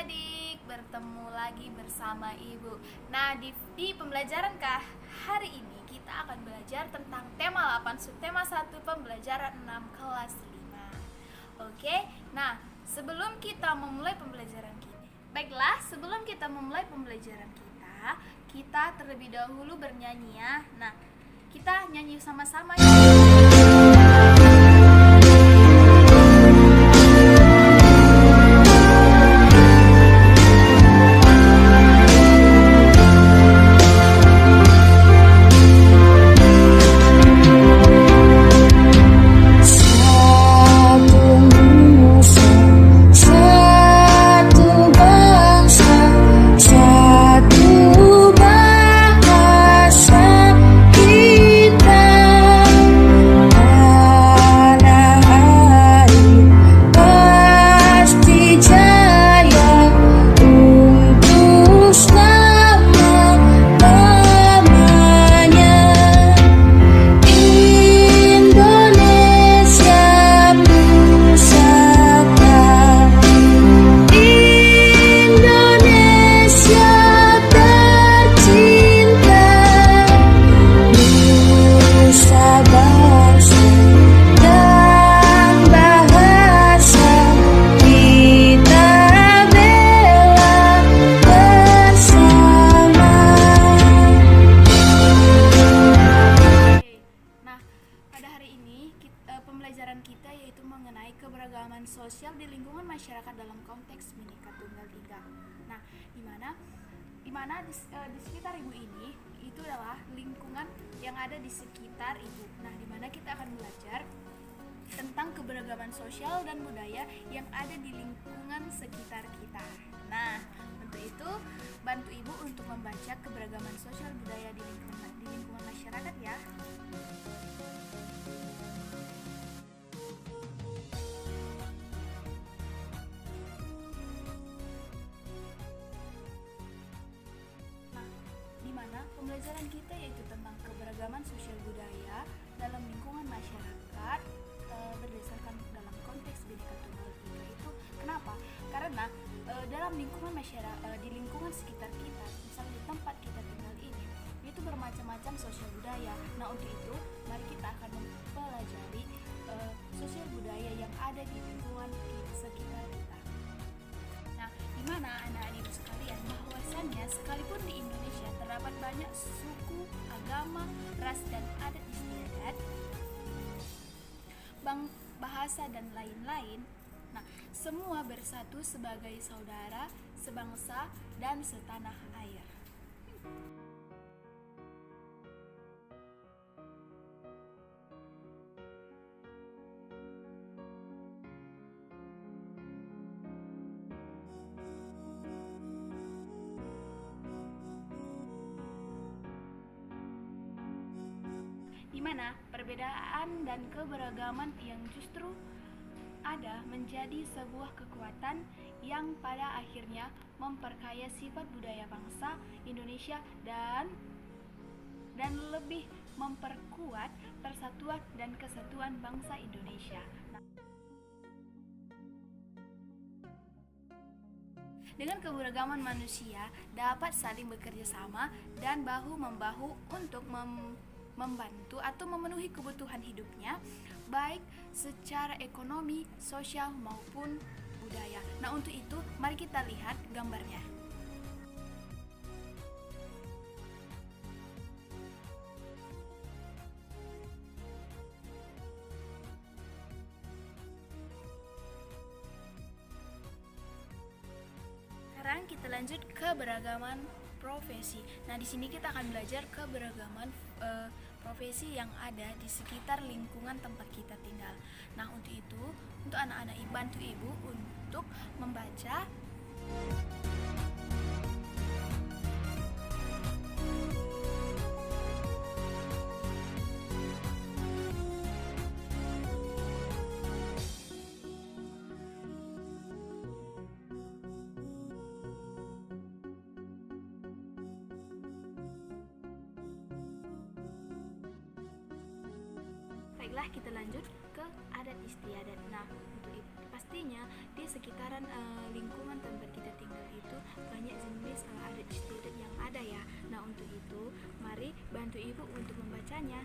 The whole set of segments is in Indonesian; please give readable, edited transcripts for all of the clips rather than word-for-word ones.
adik-adik, bertemu lagi bersama Ibu. Nah, di pembelajaran hari ini kita akan belajar tentang tema 8, subtema 1, pembelajaran 6 kelas 5. Oke, nah sebelum kita memulai pembelajaran kita, sebelum kita memulai pembelajaran kita terlebih dahulu bernyanyi ya. Nah, kita nyanyi sama-sama ya. Pembelajaran kita yaitu mengenai keberagaman sosial di lingkungan masyarakat dalam konteks Bhinneka Tunggal Ika. Nah, di mana di sekitar ibu ini itu adalah lingkungan yang ada di sekitar ibu. Nah, di mana kita akan belajar tentang keberagaman sosial dan budaya yang ada di lingkungan sekitar kita. Nah, untuk itu bantu ibu untuk membaca keberagaman sosial budaya di lingkungan masyarakat ya. Pembelajaran kita yaitu tentang keberagaman sosial budaya dalam lingkungan masyarakat berdasarkan dalam konteks Bhinneka Tunggal Ika itu. Kenapa? Karena dalam lingkungan masyarakat, di lingkungan sekitar kita, misalnya di tempat kita tinggal ini, itu bermacam-macam sosial budaya. Nah, untuk itu mari kita akan mempelajari sosial budaya yang ada di lingkungan sekitar kita. Nah, di mana anak-adik sekalian bahwasannya sekalipun di Indonesia terdapat banyak suku, agama, ras dan adat istiadat, bahasa dan lain-lain. Nah, semua bersatu sebagai saudara, sebangsa dan setanah air. Di mana perbedaan dan keberagaman yang justru ada menjadi sebuah kekuatan yang pada akhirnya memperkaya sifat budaya bangsa Indonesia dan lebih memperkuat persatuan dan kesatuan bangsa Indonesia. Dengan keberagaman manusia dapat saling bekerja sama dan bahu-membahu untuk membantu atau memenuhi kebutuhan hidupnya, baik secara ekonomi, sosial maupun budaya. Nah, untuk itu mari kita lihat gambarnya. Sekarang kita lanjut ke keberagaman profesi. Nah, di sini kita akan belajar keberagaman profesi yang ada di sekitar lingkungan tempat kita tinggal. Nah, untuk itu, untuk anak-anak bantu ibu untuk membaca Baiklah, kita lanjut ke adat istiadat. Nah, untuk itu pastinya di sekitaran lingkungan tempat kita tinggal itu banyak jenis adat istiadat yang ada ya. Nah untuk itu mari bantu ibu untuk membacanya.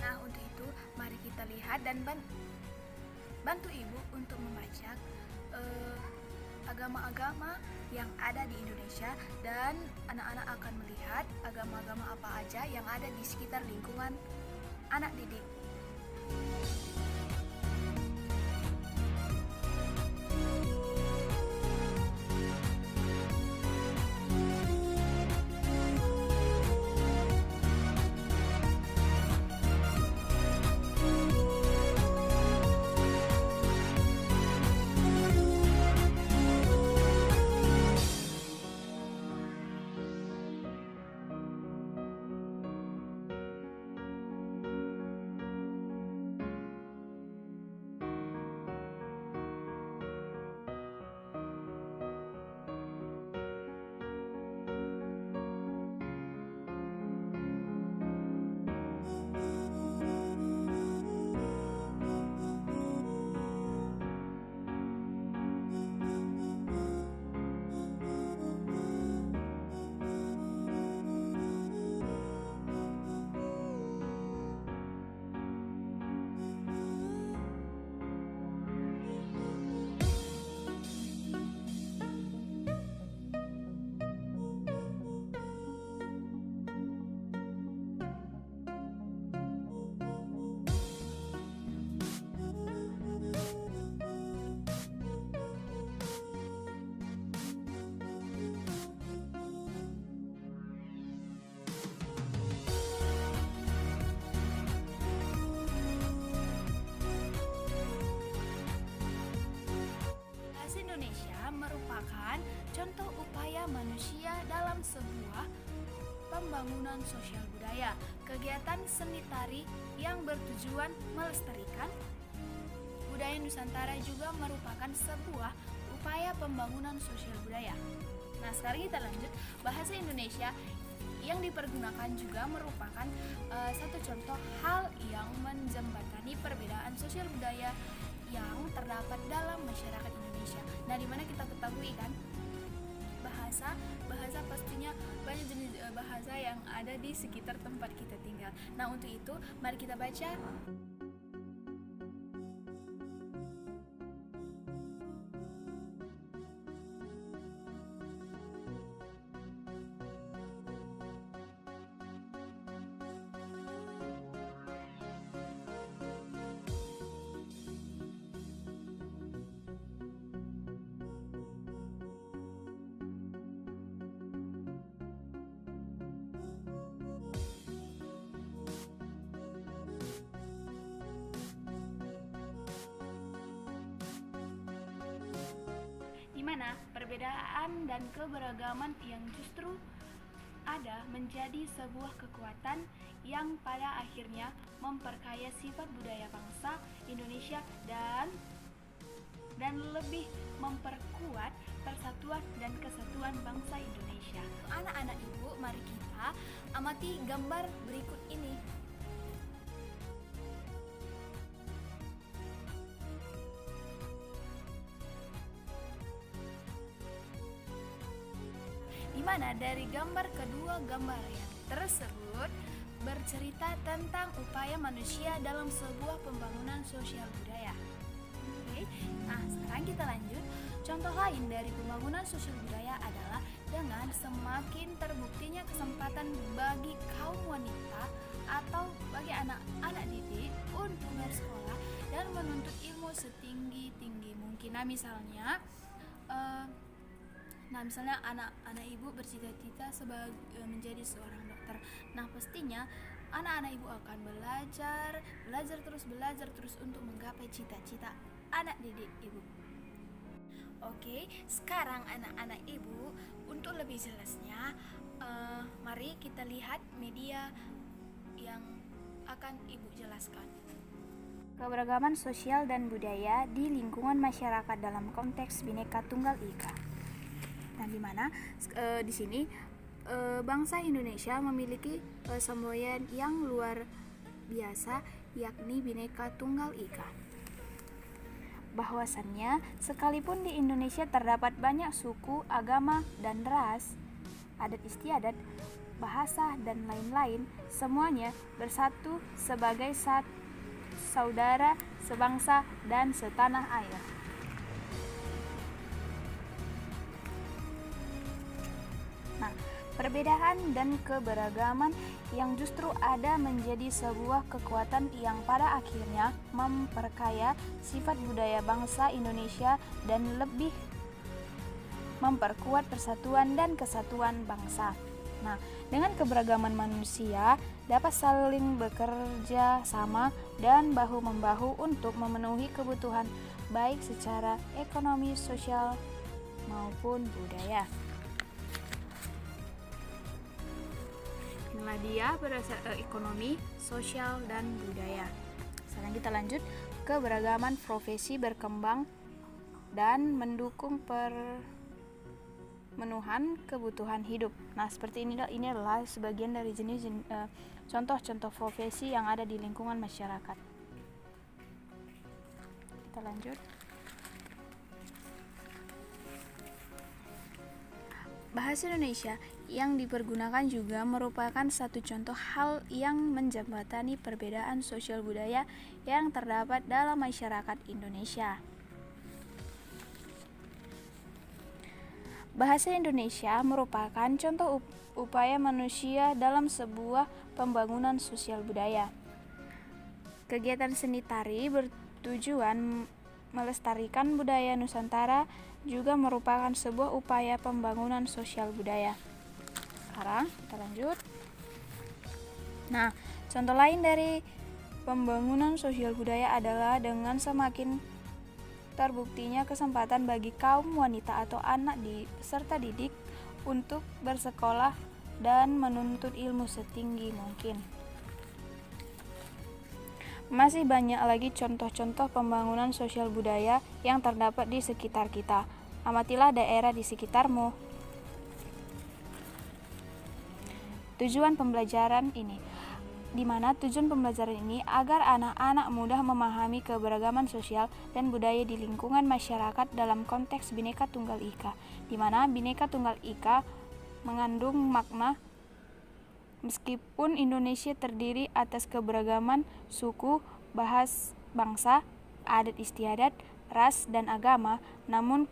Nah untuk itu mari kita lihat dan bantu ibu untuk membaca agama-agama yang ada di Indonesia, dan anak-anak akan melihat agama-agama apa aja yang ada di sekitar lingkungan anak didik. Bahasa Indonesia merupakan contoh upaya manusia dalam sebuah pembangunan sosial budaya, kegiatan seni tari yang bertujuan melestarikan budaya Nusantara juga merupakan sebuah upaya pembangunan sosial budaya. Nah, sekarang kita lanjut. Bahasa Indonesia yang dipergunakan juga merupakan satu contoh hal yang menjembatani perbedaan sosial budaya yang terdapat dalam masyarakat Indonesia. Nah, dimana kita ketahui kan bahasa pastinya banyak jenis bahasa yang ada di sekitar tempat kita tinggal. Nah, untuk itu mari kita baca. Di mana perbedaan dan keberagaman yang justru ada menjadi sebuah kekuatan yang pada akhirnya memperkaya sifat budaya bangsa Indonesia dan lebih memperkuat persatuan dan kesatuan bangsa Indonesia. Anak-anak ibu, mari kita amati gambar berikut ini. Di mana dari gambar kedua gambar yang tersebut bercerita tentang upaya manusia dalam sebuah pembangunan sosial budaya. Oke, nah sekarang kita lanjut. Contoh lain dari pembangunan sosial budaya adalah dengan semakin terbuktinya kesempatan bagi kaum wanita atau bagi anak-anak didik untuk bersekolah dan menuntut ilmu setinggi-tinggi mungkin. Nah misalnya anak-anak ibu bercita-cita menjadi seorang dokter. Nah pastinya Anak-anak ibu akan belajar terus untuk menggapai cita-cita anak didik ibu. Oke, sekarang anak-anak ibu, untuk lebih jelasnya, mari kita lihat media yang akan ibu jelaskan. Keberagaman sosial dan budaya di lingkungan masyarakat dalam konteks Bhinneka Tunggal Ika. Nah, di mana di sini bangsa Indonesia memiliki semboyan yang luar biasa, yakni Bhinneka Tunggal Ika. Bahwasannya, sekalipun di Indonesia terdapat banyak suku, agama, dan ras, adat istiadat, bahasa, dan lain-lain, semuanya bersatu sebagai saudara, sebangsa, dan setanah air. Nah, perbedaan dan keberagaman yang justru ada menjadi sebuah kekuatan yang pada akhirnya memperkaya sifat budaya bangsa Indonesia dan lebih memperkuat persatuan dan kesatuan bangsa. Nah, dengan keberagaman manusia dapat saling bekerja sama dan bahu-membahu untuk memenuhi kebutuhan baik secara ekonomi, sosial, maupun budaya. Inilah dia berdasar ekonomi, sosial, dan budaya. Sekarang kita lanjut, keberagaman profesi berkembang dan mendukung pemenuhan kebutuhan hidup. Nah, seperti ini adalah sebagian dari jenis contoh-contoh profesi yang ada di lingkungan masyarakat. Kita lanjut. Bahasa Indonesia yang dipergunakan juga merupakan satu contoh hal yang menjembatani perbedaan sosial budaya yang terdapat dalam masyarakat Indonesia. Bahasa Indonesia merupakan contoh upaya manusia dalam sebuah pembangunan sosial budaya. Kegiatan seni tari bertujuan melestarikan budaya Nusantara juga merupakan sebuah upaya pembangunan sosial budaya. Sekarang kita lanjut. Nah, contoh lain dari pembangunan sosial budaya adalah dengan semakin terbuktinya kesempatan bagi kaum wanita atau anak peserta didik untuk bersekolah dan menuntut ilmu setinggi mungkin. Masih banyak lagi contoh-contoh pembangunan sosial budaya yang terdapat di sekitar kita. Amatilah daerah di sekitarmu. Tujuan pembelajaran ini, di mana tujuan pembelajaran ini agar anak-anak mudah memahami keberagaman sosial dan budaya di lingkungan masyarakat dalam konteks Bhinneka Tunggal Ika, di mana Bhinneka Tunggal Ika mengandung makna meskipun Indonesia terdiri atas keberagaman suku, bangsa, adat istiadat, ras, dan agama, namun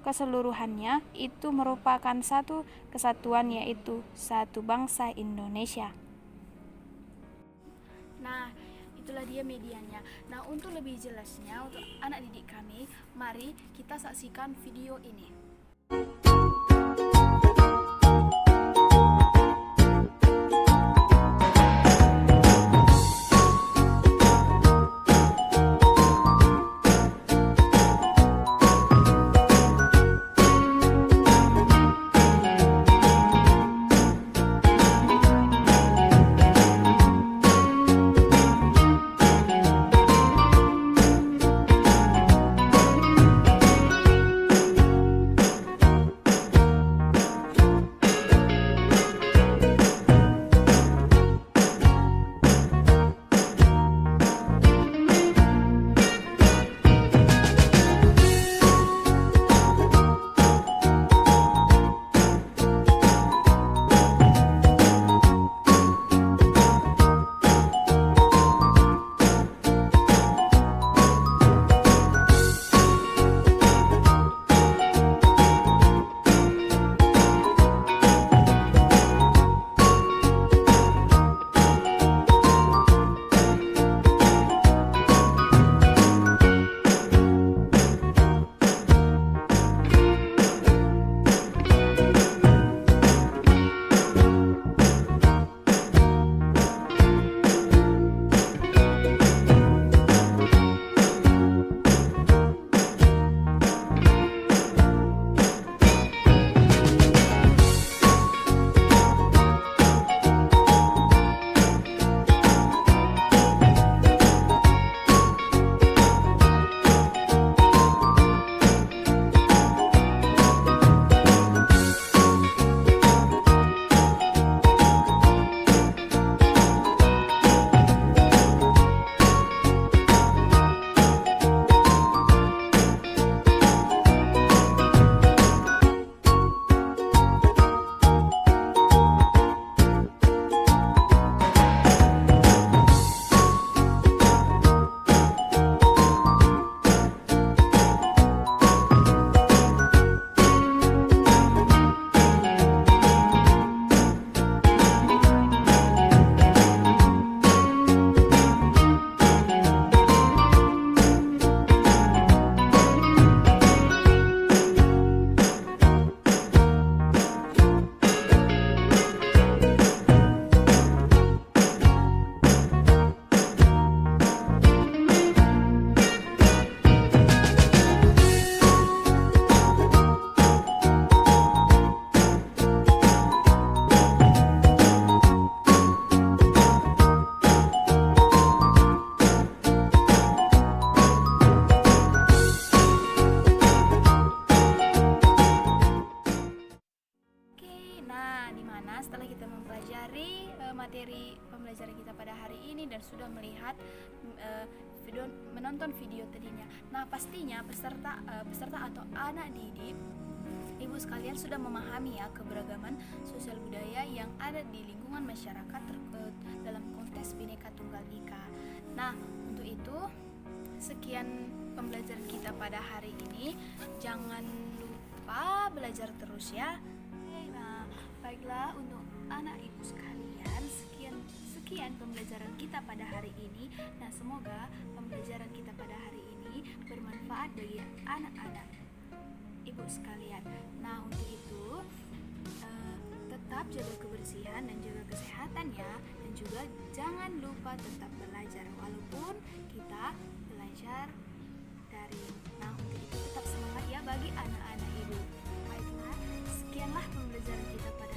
keseluruhannya itu merupakan satu kesatuan, yaitu satu bangsa Indonesia. Nah, itulah dia medianya. Nah, untuk lebih jelasnya untuk anak didik kami, mari kita saksikan video ini. mempelajari materi pembelajaran kita pada hari ini dan sudah melihat menonton video tadinya. Nah, pastinya peserta atau anak didik Ibu sekalian sudah memahami ya keberagaman sosial budaya yang ada di lingkungan masyarakat dalam konteks Bhinneka Tunggal Ika. Nah, untuk itu sekian pembelajaran kita pada hari ini. Jangan lupa belajar terus ya. Nah, baiklah untuk anak ibu sekalian, sekian pembelajaran kita pada hari ini. Nah, semoga pembelajaran kita pada hari ini bermanfaat bagi anak-anak ibu sekalian. Nah, untuk itu tetap jaga kebersihan dan jaga kesehatan ya, dan juga jangan lupa tetap belajar walaupun kita belajar daring. Nah, untuk itu tetap semangat ya bagi anak-anak ibu. Baiklah, sekianlah pembelajaran kita pada